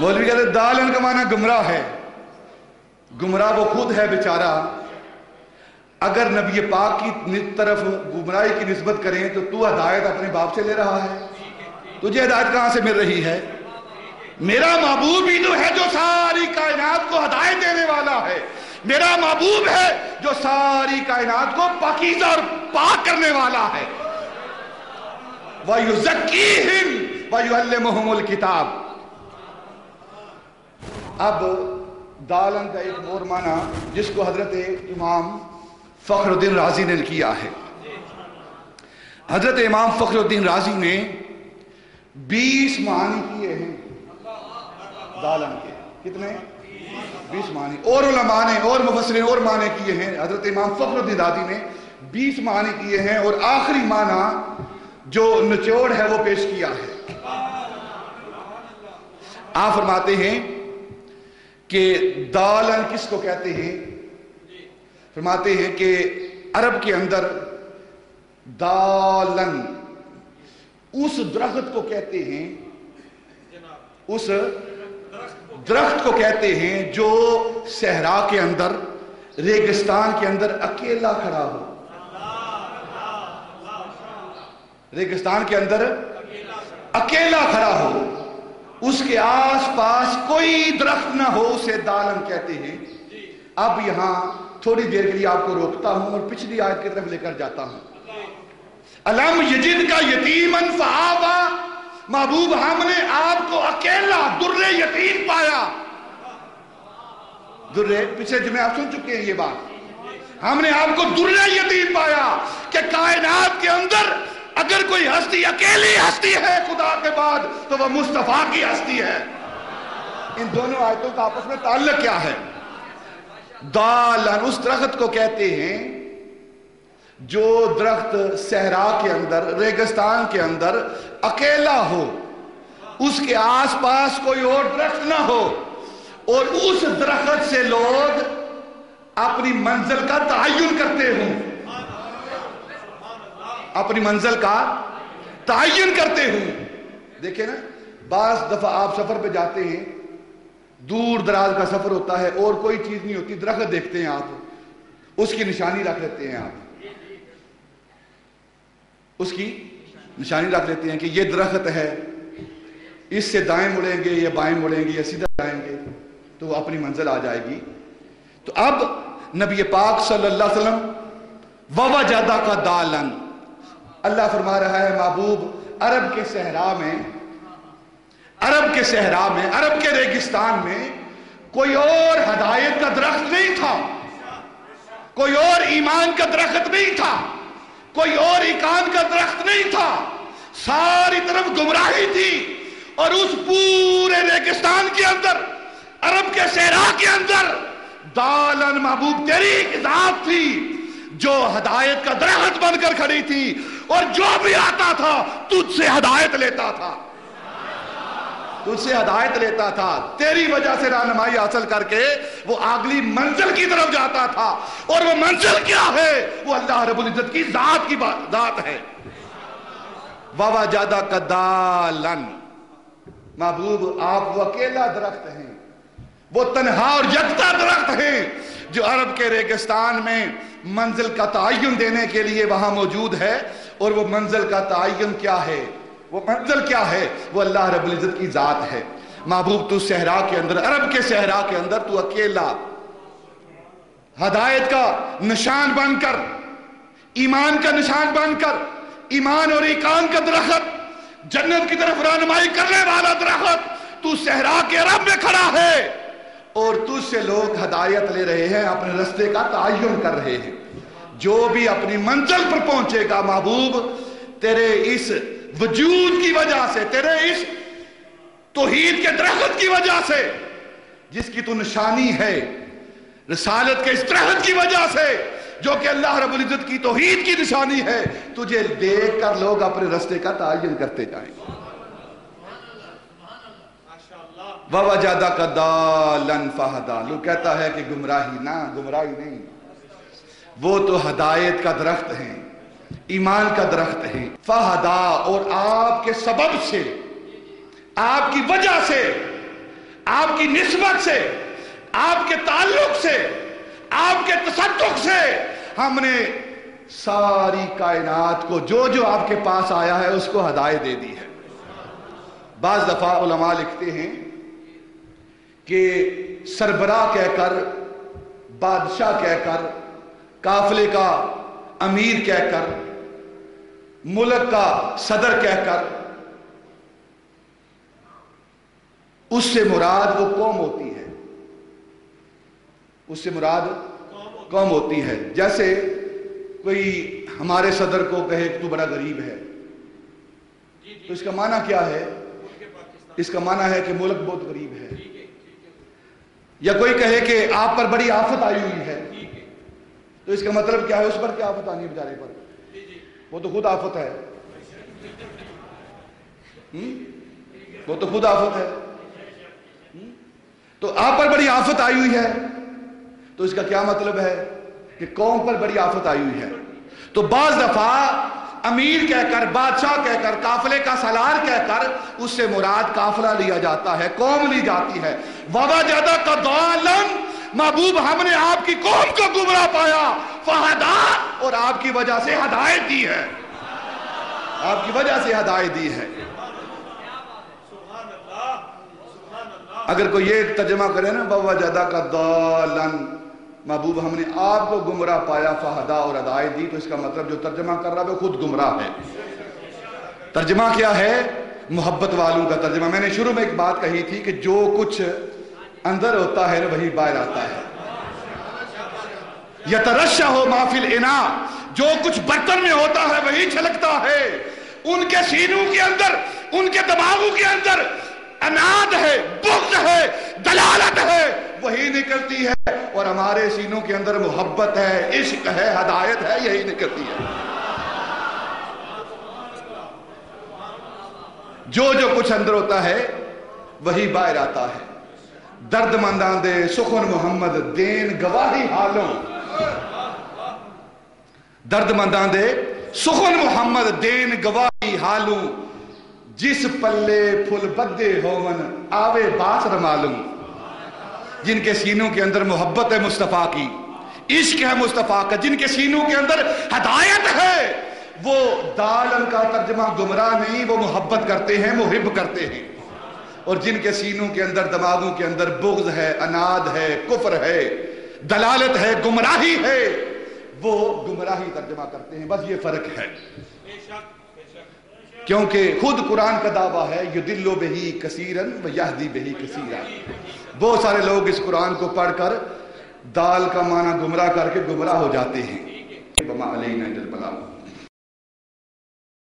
مولوی کہتے ہیں دالن کا معنی گمراہ ہے. گمراہ وہ خود ہے بیچارہ. اگر نبی پاک کی طرف گمراہی کی نسبت کریں تو ہدایت اپنے باپ سے لے رہا ہے. تجھے ہدایت کہاں سے مل رہی ہے؟ میرا محبوب ہی تو ہے جو ساری کائنات کو ہدایت دینے والا ہے. میرا محبوب ہے جو ساری کائنات کو پاکیزہ اور پاک کرنے والا ہے. وَيُزَكِّيهِمْ وَيُعَلِّمُهُمُ الْكِتَابَ. اب دالن کا ایک اور معنی جس کو حضرت امام فخر الدین رازی نے کیا ہے. حضرت امام فخر الدین رازی نے 20 معنی کیے ہیں دالن کے. کتنے؟ 20 معنی. اور علماء نے اور مفسرین اور معنی کیے ہیں. حضرت امام فخر الدین رازی نے 20 معنی کیے ہیں اور آخری معنی جو نچوڑ ہے وہ پیش کیا ہے. آپ فرماتے ہیں کہ دالن کس کو کہتے ہیں؟ فرماتے ہیں کہ عرب کے اندر دالن اس درخت کو کہتے ہیں، اس درخت کو کہتے ہیں جو صحرا کے اندر، ریگستان کے اندر اکیلا کھڑا ہو. ریگستان کے اندر اکیلا کھڑا ہو، اس کے آس پاس کوئی درخت نہ ہو، اسے دالن کہتے ہیں. اب یہاں تھوڑی دیر کے لیے آپ کو روکتا ہوں اور پچھلی آیت کی طرف لے کر جاتا ہوں. الم یجد کا یتیما فآویٰ. محبوب ہم نے آپ کو اکیلا در یتیم پایا. در پچھلے جمعے آپ سن چکے ہیں یہ بات. ہم نے آپ کو در یتیم پایا کہ کائنات کے اندر اگر کوئی ہستی اکیلی ہستی ہے خدا کے بعد تو وہ مصطفیٰ کی ہستی ہے. ان دونوں آیتوں کا آپس میں تعلق کیا ہے؟ دالن اس درخت کو کہتے ہیں جو درخت صحرا کے اندر، ریگستان کے اندر اکیلا ہو، اس کے آس پاس کوئی اور درخت نہ ہو، اور اس درخت سے لوگ اپنی منزل کا تعین کرتے ہوں. اپنی منزل کا تعین کرتے ہوں. دیکھیں نا، بعض دفعہ آپ سفر پہ جاتے ہیں، دور دراز کا سفر ہوتا ہے اور کوئی چیز نہیں ہوتی، درخت دیکھتے ہیں آپ، اس کی نشانی رکھ لیتے ہیں. آپ اس کی نشانی رکھ لیتے ہیں کہ یہ درخت ہے، اس سے دائیں مڑیں گے یا بائیں مڑیں گے یا سیدھا جائیں گے تو اپنی منزل آ جائے گی. تو اب نبی پاک صلی اللہ علیہ وسلم وَوَجَدَكَ دَالًا، اللہ فرما رہا ہے محبوب عرب کے صحرا میں، عرب کے ریگستان میں کوئی اور ہدایت کا درخت نہیں تھا، کوئی اور ایمان کا درخت نہیں تھا، کوئی اور ایمان کا درخت نہیں تھا. ساری طرف گمراہی تھی. اور اس پورے ریگستان کے اندر، عرب کے صحرا کے اندر دالن محبوب تیری ایک ذات تھی جو ہدایت کا درخت بن کر کھڑی تھی، اور جو بھی آتا تھا تجھ سے ہدایت لیتا تھا، تجھ سے ہدایت لیتا تھا. تیری وجہ سے رہنمائی حاصل کر کے وہ اگلی منزل کی طرف جاتا تھا. اور وہ منزل کیا ہے؟ وہ اللہ رب العزت کی ذات ذات ہے. وَوَجَدَكَ دَالًا. محبوب آپ وہ اکیلا درخت ہیں، وہ تنہا اور یکتا درخت ہیں جو عرب کے ریگستان میں منزل کا تعین دینے کے لیے وہاں موجود ہے. اور وہ منزل کا تعین کیا ہے؟ وہ منزل کیا ہے؟ وہ اللہ رب العزت کی ذات ہے. محبوب تو صحرا کے اندر، عرب کے صحرا کے اندر تو اکیلا ہدایت کا نشان بن کر، ایمان کا نشان بن کر، ایمان اور ایقان کا درخت، جنت کی طرف رہنمائی کرنے والا درخت، تو صحرا کے عرب میں کھڑا ہے اور تجھ سے لوگ ہدایت لے رہے ہیں، اپنے رستے کا تعین کر رہے ہیں. جو بھی اپنی منزل پر پہنچے گا محبوب تیرے اس وجود کی وجہ سے، تیرے اس توحید کے درخت کی وجہ سے جس کی تو نشانی ہے، رسالت کے اس درخت کی وجہ سے جو کہ اللہ رب العزت کی توحید کی نشانی ہے، تجھے دیکھ کر لوگ اپنے رستے کا تعین کرتے جائیں گے. وَوَجَدَكَ دَالًا فَهَدَىٰ. لوگ کہتا ہے کہ گمراہی، نہ، گمراہی نہیں، وہ تو ہدایت کا درخت ہیں، ایمان کا درخت ہیں. فَهَدَىٰ. اور آپ کے سبب سے، آپ کی وجہ سے آپ کی نسبت سے، آپ کے تعلق سے، آپ کے تصدق سے ہم نے ساری کائنات کو جو جو آپ کے پاس آیا ہے اس کو ہدایت دے دی ہے۔ بعض دفعہ علماء لکھتے ہیں کہ سربراہ کہہ کر، بادشاہ کہہ کر، قافلے کا امیر کہہ کر، ملک کا صدر کہہ کر، اس سے مراد وہ قوم ہوتی ہے، اس سے مراد قوم ہوتی ہے۔ جیسے کوئی ہمارے صدر کو کہے کہ تو بڑا غریب ہے، تو اس کا معنی کیا ہے؟ اس کا معنی ہے کہ ملک بہت غریب ہے۔ یا کوئی کہے کہ آپ پر بڑی آفت آئی ہوئی ہے، تو اس کا مطلب کیا ہے؟ اس پر کیا آفت آنی ہے بیچارے پر؟ وہ تو خود آفت ہے، وہ تو خود آفت ہے۔ تو آپ پر بڑی آفت آئی ہوئی ہے، تو اس کا کیا مطلب ہے؟ کہ قوم پر بڑی آفت آئی ہوئی ہے۔ تو بعض دفعہ امیر کہہ کر، بادشاہ کہہ کر، قافلے کا سالار کہہ کر اس سے مراد قافلہ لیا جاتا ہے، قوم لی جاتی ہے۔ وَوَجَدَكَ ضَالًّا، محبوب ہم نے آپ کی قوم کو گمراہ پایا، فَهَدَا، اور آپ کی وجہ سے ہدایت دی ہے، آپ کی وجہ سے ہدایت دی ہے۔ اگر کوئی یہ ترجمہ کرے نا وَوَجَدَكَ ضَالًّا، محبوب ہم نے آپ کو گمراہ پایا، فہدا، اور ہدایت دی، تو اس کا مطلب جو ترجمہ کر رہا ہے وہ خود گمراہ ہے۔ ترجمہ کیا ہے؟ محبت والوں کا ترجمہ۔ میں نے شروع میں ایک بات کہی تھی کہ جو کچھ اندر ہوتا ہے وہی باہر آتا ہے۔ یترشح ما فی الاناء، جو کچھ برتن میں ہوتا ہے وہی چھلکتا ہے۔ ان کے سینوں کے اندر، ان کے دماغوں کے اندر اناد ہے، بغض ہے، دلالت ہے، وہی نکلتی ہے۔ اور ہمارے سینوں کے اندر محبت ہے، عشق ہے، ہدایت ہے، یہی نکلتی ہے۔ جو جو کچھ اندر ہوتا ہے وہی باہر آتا ہے۔ درد منداں دے سخن محمد دین گواہی حالوں، درد منداں دے سخن محمد دین گواہی حالوں، جس پلے پھل بدے ہومن آوے باس رمالوں۔ جن کے سینوں کے اندر محبت ہے مصطفیٰ کی، عشق ہے مصطفیٰ کا، جن کے سینوں کے اندر ہدایت ہے، وہ دالن کا ترجمہ گمراہ نہیں، وہ محبت کرتے ہیں، محب کرتے ہیں۔ اور جن کے سینوں کے اندر، دماغوں کے اندر بغض ہے، اناد ہے، کفر ہے، دلالت ہے، گمراہی ہے، وہ گمراہی ترجمہ کرتے ہیں۔ بس یہ فرق ہے، کیونکہ خود قرآن کا دعویٰ ہے یُدِلُّ بِهِ کثیراً وَیَہْدِی بِهِ کثیراً۔ بہت سارے لوگ اس قرآن کو پڑھ کر دال کا معنی گمراہ کر کے گمراہ ہو جاتے ہیں۔ وَمَا عَلَيْنَا إِلَّا الْبَلَاغُ۔